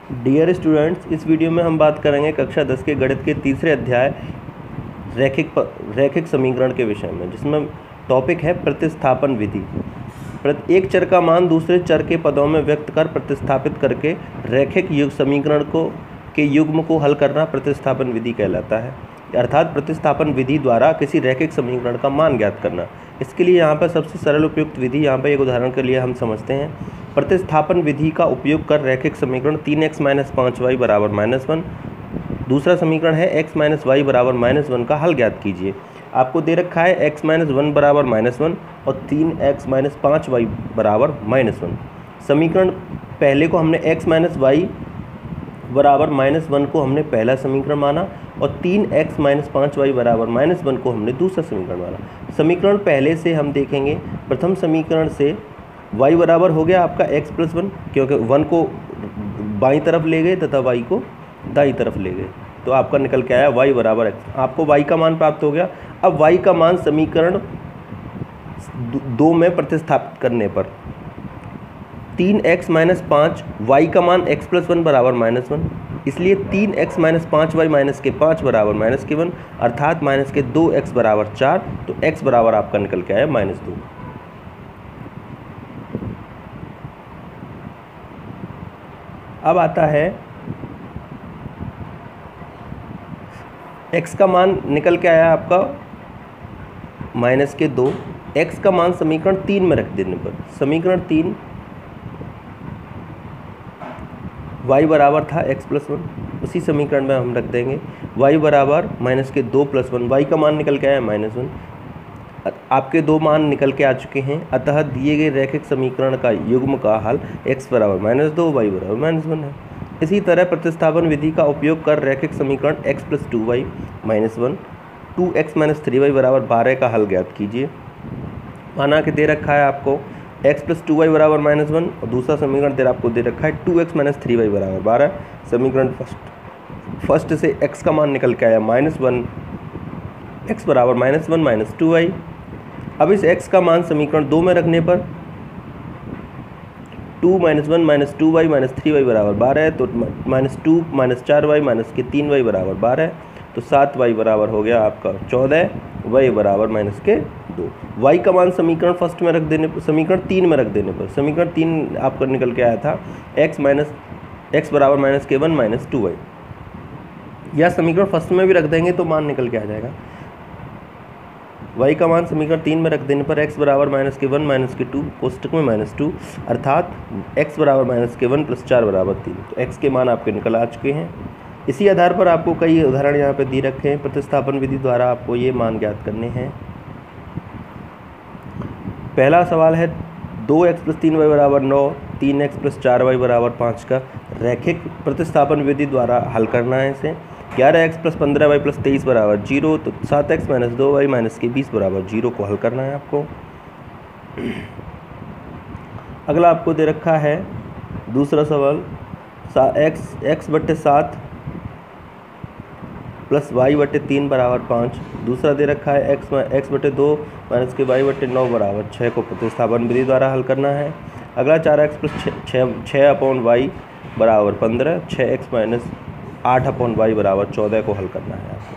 Dear students, इस video में हम बात करेंगे कक्षा 10 के गणित के तीसरे अध्याय रैखिक समीकरण के विषय में, जिसमें टॉपिक है प्रतिस्थापन विधि। एक चर का मान दूसरे चर के पदों में व्यक्त कर प्रतिस्थापित करके रैखिक समीकरण के युग्म को हल करना प्रतिस्थापन विधि कहलाता है। अर्थात प्रतिस्थापन विधि द्वारा किसी रैखिक समीकरण का मान ज्ञात करना। इसके लिए यहाँ पर सबसे सरल उपयुक्त विधि यहाँ पर एक उदाहरण के लिए हम समझते हैं। प्रतिस्थापन विधि का उपयोग कर रैखिक समीकरण 3x - 5y = -1, दूसरा समीकरण है x - y = -1 का हल ज्ञात कीजिए। आपको दे रखा है x - 1 = -1 और 3x - 5y = -1। समीकरण पहले को हमने x - y = -1 को हमने पहला समीकरण माना और 3x - 5y = -1 को हमने दूसरा समीकरण माना। समीकरण पहले से हम देखेंगे, प्रथम समीकरण से y बराबर हो गया आपका x + 1, क्योंकि 1 को बाईं तरफ ले गए तथा y को दाईं तरफ ले गए, तो आपका निकल के आया y बराबर x। आपको y का मान प्राप्त हो गया। अब y का मान समीकरण 2 में प्रतिस्थापित करने पर 3x - 5, y का मान x + 1 = -1, इसलिए 3x - 5y -5 = -1, अर्थात -2x = 4, तो x बराबर आपका निकल के आया -2। अब आता है x का मान निकल के आया आपका -2। x का मान समीकरण 3 में रख देने पर समीकरण 3 y बराबर था x + 1, उसी समीकरण में हम रख देंगे y बराबर -2 + 1, y का मान निकल के आया -1। आपके दो मान निकल के आ चुके हैं, अतः दिए गए रैखिक समीकरण का युग्म का हल x बराबर -2 y बराबर -1 है। इसी तरह प्रतिस्थापन विधि का उपयोग कर रैखिक समीकरण x + 2y - 1 2x - 3y = 12 का हल ज्ञात कीजिए। माना कि दे रखा है आपको x + 2y = -1 और दूसरा समीकरण आपको दे रखा है 2x - 3y = 12। समीकरण फर्स्ट से x का मान निकल के आया -1, x बराबर -1 - 2y। अब इस x का मान समीकरण 2 में रखने पर 2 - 1 - 2y - 3y = 12 है, तो -2 - 4y - 3y = 12, तो 7y बराबर हो गया आपका 14, y बराबर -2। y का मान समीकरण फर्स्ट में रख देने पर समीकरण 3 में रख देने पर समीकरण 3 आपका निकल के आया था x बराबर -1 - 2y। या समीकरण फर्स्ट में भी रख देंगे तो मान निकल के आ जाएगा। y का मान समीकरण 3 में रख देने पर x बराबर -1 - 2 कोष्टक में -2, अर्थात x बराबर -1 + 4 = 3, तो x के मान आपके निकल आ चुके हैं। इसी आधार पर आपको कई उदाहरण यहाँ पे दे रखे हैं। प्रतिस्थापन विधि द्वारा आपको ये मान ज्ञात करने हैं। पहला सवाल है 2x + 3y = 9, 3x + 4y = 5 का रैखिक प्रतिस्थापन विधि द्वारा हल करना है इसे। 11x + 15y + 23 = 0, तो 7x - 2y - 20 = 0 को हल करना है आपको। अगला आपको दे रखा है दूसरा सवाल x/7 + y/3 = 5, दूसरा दे रखा है x/2 - y/9 = 6 को प्रतिस्थापन विधि द्वारा हल करना है। अगला 4x + 6/y = 15, 6x - 8/y = 14 को हल करना है आपको।